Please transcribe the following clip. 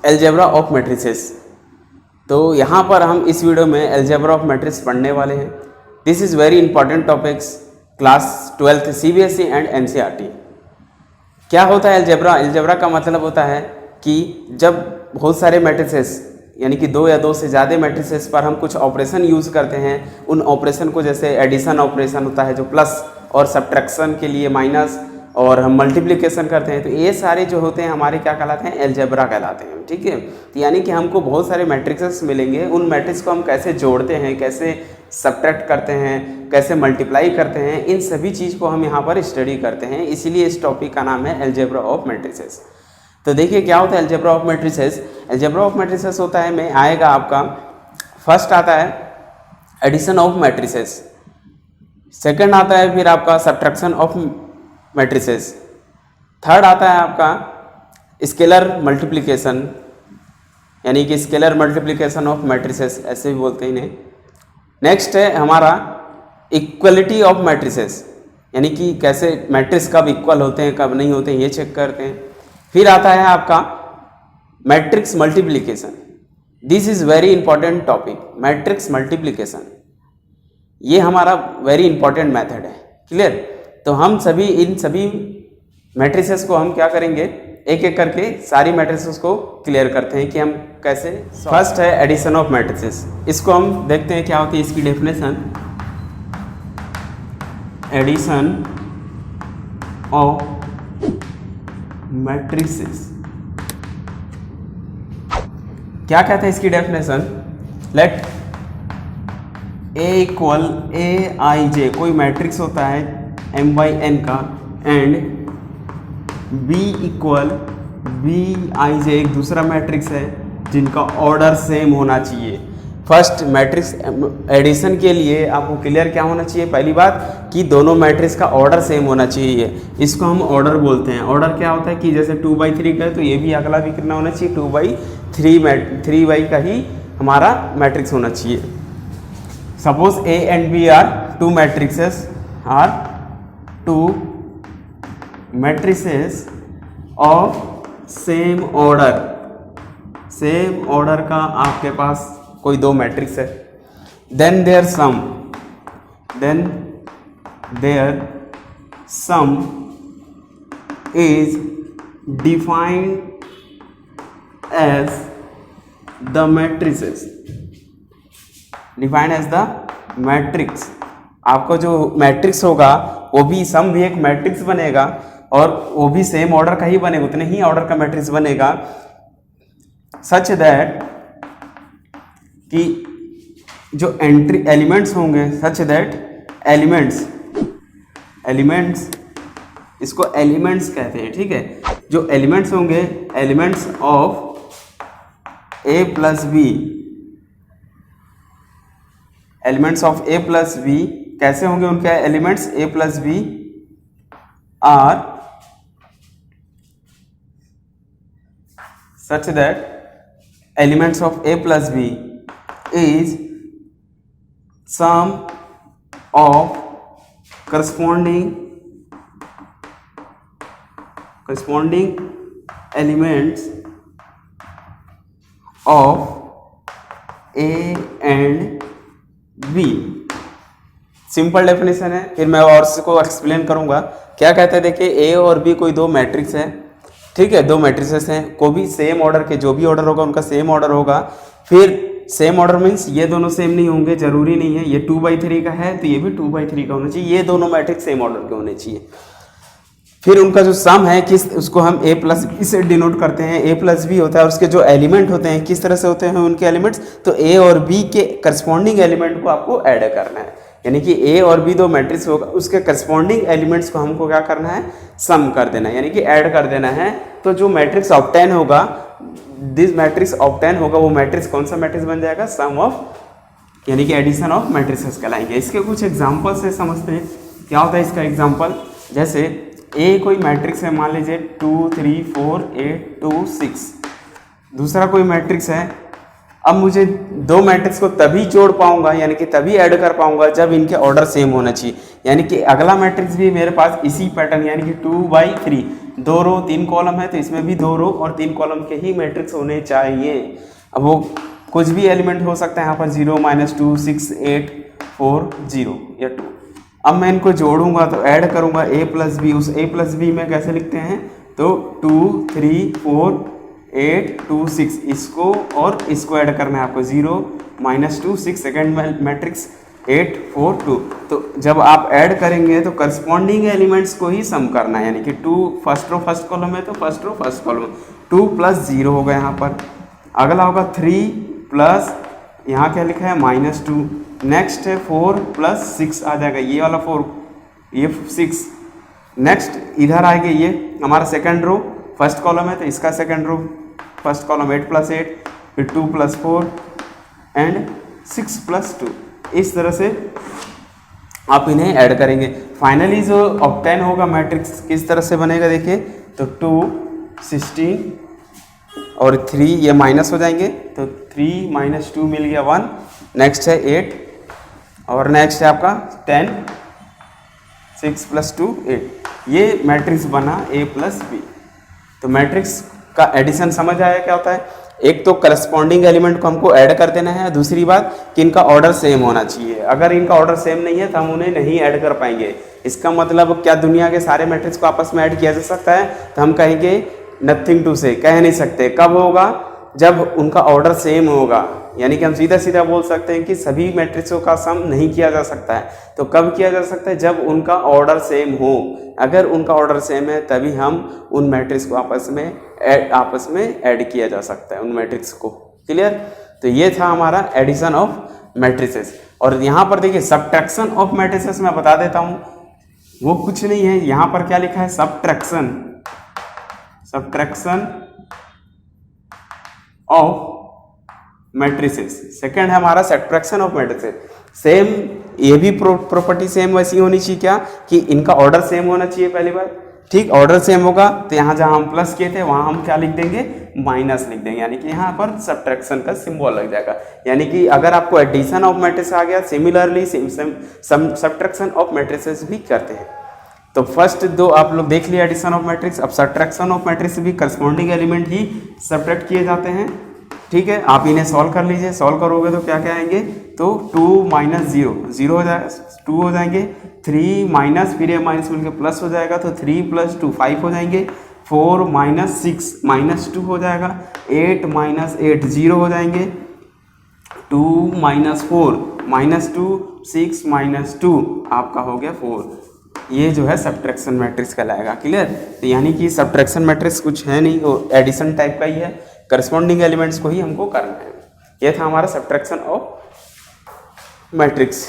Algebra of matrices. तो यहाँ पर हम इस वीडियो में अलजेब्रा ऑफ मैट्रिक्स पढ़ने वाले हैं। This is very important topics class 12th CBSE and NCERT। क्या होता है अलजेब्रा? अलजेब्रा का मतलब होता है कि जब बहुत सारे मैट्रिसेस यानी कि 2 या 2 से ज़्यादा मैट्रिसेस पर हम कुछ ऑपरेशन यूज़ करते हैं, उन ऑपरेशन को जैसे एडिशन ऑपरेशन होता है जो प्लस, और सब्ट्रैक्शन के लिए माइनस, और हम मल्टीप्लिकेशन करते हैं, तो ये सारे जो होते हैं हमारे क्या कहलाते हैं? अलजेब्रा कहलाते हैं। ठीक है, तो यानी कि हमको बहुत सारे मैट्रिसेस मिलेंगे, उन मैट्रिक्स को हम कैसे जोड़ते हैं, कैसे सब्ट्रैक्ट करते हैं, कैसे मल्टीप्लाई करते हैं, इन सभी चीज़ को हम यहाँ पर स्टडी करते हैं। इसीलिए इस टॉपिक का नाम है अलजेब्रा ऑफ मैट्रिसेस। तो देखिए क्या होता है algebra of matrices. Algebra of matrices होता है में आएगा आपका, फर्स्ट आता है एडिशन ऑफ मैट्रिसेस, सेकंड आता है फिर आपका सब्ट्रैक्शन ऑफ मैट्रिसेस, थर्ड आता है आपका स्केलर मल्टीप्लिकेशन, यानी कि स्केलर मल्टीप्लिकेशन ऑफ मैट्रिसेस ऐसे भी बोलते हैं इन्हें। नेक्स्ट है हमारा इक्वलिटी ऑफ मैट्रिसेस, यानी कि कैसे मैट्रिक्स कब इक्वल होते हैं कब नहीं होते हैं ये चेक करते हैं। फिर आता है आपका matrix multiplication. This is very important topic, matrix multiplication, ये हमारा वेरी इंपॉर्टेंट मेथड है। क्लियर? तो हम सभी इन सभी मैट्रिसेस को हम क्या करेंगे, एक एक करके सारी मैट्रिसेस को क्लियर करते हैं कि हम कैसे। फर्स्ट है एडिशन ऑफ मैट्रिसेस, इसको हम देखते हैं क्या होती है इसकी डेफिनेशन। एडिशन ऑफ मैट्रिसेस क्या कहते हैं इसकी definition? Let A equal AIJ कोई मैट्रिक्स होता है m/n का, एंड B इक्वल BIJ एक दूसरा मैट्रिक्स है जिनका ऑर्डर सेम होना चाहिए। फर्स्ट मैट्रिक्स एडिशन के लिए आपको क्लियर क्या होना चाहिए? पहली बात कि दोनों मैट्रिक्स का ऑर्डर सेम होना चाहिए, इसको हम ऑर्डर बोलते हैं। ऑर्डर क्या होता है कि जैसे 2/3 का है तो ये भी अगला भी कितना होना चाहिए? 2/3 का ही हमारा मैट्रिक्स होना चाहिए। Suppose A and B are two matrices, are two matrices of same order. Same order का आपके पास कोई दो मैट्रिक्स है, then their sum is defined as the matrices. Defined as the matrix, आपको जो मैट्रिक्स होगा वो भी सम भी एक मैट्रिक्स बनेगा और वो भी सेम ऑर्डर का ही बनेगा, उतने ही ऑर्डर का मैट्रिक्स बनेगा, सच दैट कि जो एंट्री एलिमेंट्स होंगे, सच दैट एलिमेंट्स इसको एलिमेंट्स कहते हैं। ठीक है, जो एलिमेंट्स होंगे, elements of A plus B, elements of A plus B कैसे होंगे? उनके elements A plus B are such that elements of A plus B is sum of corresponding elements of A and B। Simple definition है, फिर मैं और इसको explain करूंगा। क्या कहते हैं? देखिए A और B कोई दो मैट्रिक्स है, ठीक है, दो मैट्रिसेस हैं, को भी सेम ऑर्डर के, जो भी ऑर्डर होगा उनका सेम ऑर्डर होगा। फिर सेम ऑर्डर मीन्स ये दोनों सेम नहीं होंगे, जरूरी नहीं है। ये 2/3 का है तो ये भी 2/3 का होना चाहिए, ये दोनों मैट्रिक्स सेम ऑर्डर के होने चाहिए। फिर उनका जो सम है किस, उसको हम A प्लस बी से डिनोट करते हैं। A प्लस बी होता है और उसके जो एलिमेंट होते हैं किस तरह से होते हैं उनके एलिमेंट्स, तो A और B के करस्पॉन्डिंग एलिमेंट को आपको ऐड करना है, यानी कि A और B दो मैट्रिक्स होगा, उसके करस्पॉन्डिंग एलिमेंट्स को हमको क्या करना है? सम कर देना है, यानी कि ऐड कर देना है। तो जो मैट्रिक्स ऑब्टेन होगा, दिस मैट्रिक्स ऑब्टेन होगा, वो मैट्रिक्स कौन सा मैट्रिक्स बन जाएगा? सम ऑफ, यानी कि एडिशन ऑफ मैट्रिसेस कहलाएंगे। इसके कुछ एग्जांपल से समझते हैं क्या होता है इसका एग्जांपल। जैसे A कोई मैट्रिक्स है, मान लीजिए 2 3 4 8 2 6। दूसरा कोई मैट्रिक्स है अब मुझे दो मैट्रिक्स को तभी जोड़ पाऊंगा यानी कि तभी ऐड कर पाऊंगा जब इनके ऑर्डर सेम होना चाहिए, यानी कि अगला मैट्रिक्स भी मेरे पास इसी पैटर्न यानी कि 2/3, 2 रो 3 कॉलम है तो इसमें भी 2 रो और 3 कॉलम के ही मैट्रिक्स होने चाहिए। अब वो कुछ भी एलिमेंट हो सकता है यहाँ पर 0, -2, 6, 8, 4, 0 या 2। अब मैं इनको जोड़ूंगा तो ऐड करूंगा a + b, उस a + b में कैसे लिखते हैं तो 2, 3, 4, 8, 2, 6, इसको और इसको ऐड करना है आपको 0, -2, 6, सेकेंड मैट्रिक्स 8, 4, 2। तो जब आप ऐड करेंगे तो करस्पॉन्डिंग एलिमेंट्स को ही सम करना है, यानी कि 2 फर्स्ट रो फर्स्ट कॉलम है तो फर्स्ट रो फर्स्ट कॉलम, 2 + 0 होगा यहाँ पर। अगला होगा 3 प्लस यहाँ क्या लिखा है -2, नेक्स्ट है 4 + 6 आ जाएगा, ये वाला 4 ये 6। नेक्स्ट इधर आएंगे ये हमारा सेकंड रो फर्स्ट कॉलम है तो इसका सेकंड रो फर्स्ट कॉलम 8 + 8, फिर 2 + 4 एंड 6 + 2। इस तरह से आप इन्हें ऐड करेंगे। फाइनली जो ऑब्टेन होगा मैट्रिक्स किस तरह से बनेगा देखिए, तो 2, 16 और 3 ये माइनस हो जाएंगे तो 3 - 2 मिल गया 1, नेक्स्ट है 8 और नेक्स्ट है आपका 10, 6 + 2 8। ये मैट्रिक्स बना a + b। तो मैट्रिक्स का एडिशन समझ आया क्या होता है, एक तो करस्पॉन्डिंग एलिमेंट को हमको ऐड कर देना है, दूसरी बात कि इनका ऑर्डर सेम होना चाहिए। अगर इनका ऑर्डर सेम नहीं है तो हम उन्हें नहीं ऐड कर पाएंगे। इसका मतलब क्या दुनिया के सारे मैट्रिक्स को आपस में ऐड किया जा सकता है, तो हम कहेंगे नथिंग टू से, कह नहीं सकते। कब होगा, जब उनका ऑर्डर सेम होगा, यानी कि हम सीधा सीधा बोल सकते हैं कि सभी मैट्रिक्सों का सम नहीं किया जा सकता है। तो कब किया जा सकता है, जब उनका ऑर्डर सेम हो। अगर उनका ऑर्डर सेम है तभी हम उन मैट्रिक्स को आपस में ऐड किया जा सकता है, उन मैट्रिक्स को। क्लियर। तो ये था हमारा एडिशन ऑफ मैट्रिसेस। और यहाँ पर देखिए सब्ट्रैक्शन ऑफ मैट्रिसेस मैं बता देता हूँ, वो कुछ नहीं है, यहाँ पर क्या लिखा है सब्ट्रैक्शन ऑफ मैट्रिसेस। सेकंड है हमारा सब्ट्रैक्शन ऑफ मैट्रिसेस। सेम, ये भी प्रॉपर्टी सेम वैसी होनी चाहिए क्या, कि इनका ऑर्डर सेम होना चाहिए पहली बार। ठीक, ऑर्डर सेम होगा तो यहाँ जहाँ हम प्लस किए थे वहाँ हम क्या लिख देंगे, माइनस लिख देंगे, यानी कि यहाँ पर सब्ट्रैक्शन का सिंबल लग जाएगा। यानी कि अगर आपको एडिशन ऑफ मैट्रिक्स आ गया, सिमिलरली सब्ट्रैक्शन ऑफ मैट्रिसेस भी करते हैं। तो फर्स्ट दो आप लोग देख लिया एडिशन ऑफ मैट्रिक्स। अब सब्ट्रैक्शन ऑफ मैट्रिक्स भी करस्पॉन्डिंग एलिमेंट ही सब्ट्रैक्ट किए जाते हैं। ठीक है, आप इन्हें सॉल्व कर लीजिए। सॉल्व करोगे तो क्या क्या आएंगे, तो 2 - 0 0 हो जाएगा, 2 हो जाएंगे, 3 माइनस फिर ये माइनस मिलकर प्लस हो जाएगा तो 3 + 2 5 हो जाएंगे, 4 - 6 -2 हो जाएगा, 8 - 8 0 हो जाएंगे, 2 - 4 -2 6 - 2 आपका हो गया 4। ये जो है सब्ट्रैक्शन मैट्रिक्स कहलाएगा। क्लियर। तो यानी कि सब्ट्रैक्शन मैट्रिक्स कुछ है नहीं, वो एडिशन टाइप का ही है, करस्पॉन्डिंग एलिमेंट्स को ही हमको करना है। ये था हमारा सब्ट्रैक्शन ऑफ मैट्रिक्स।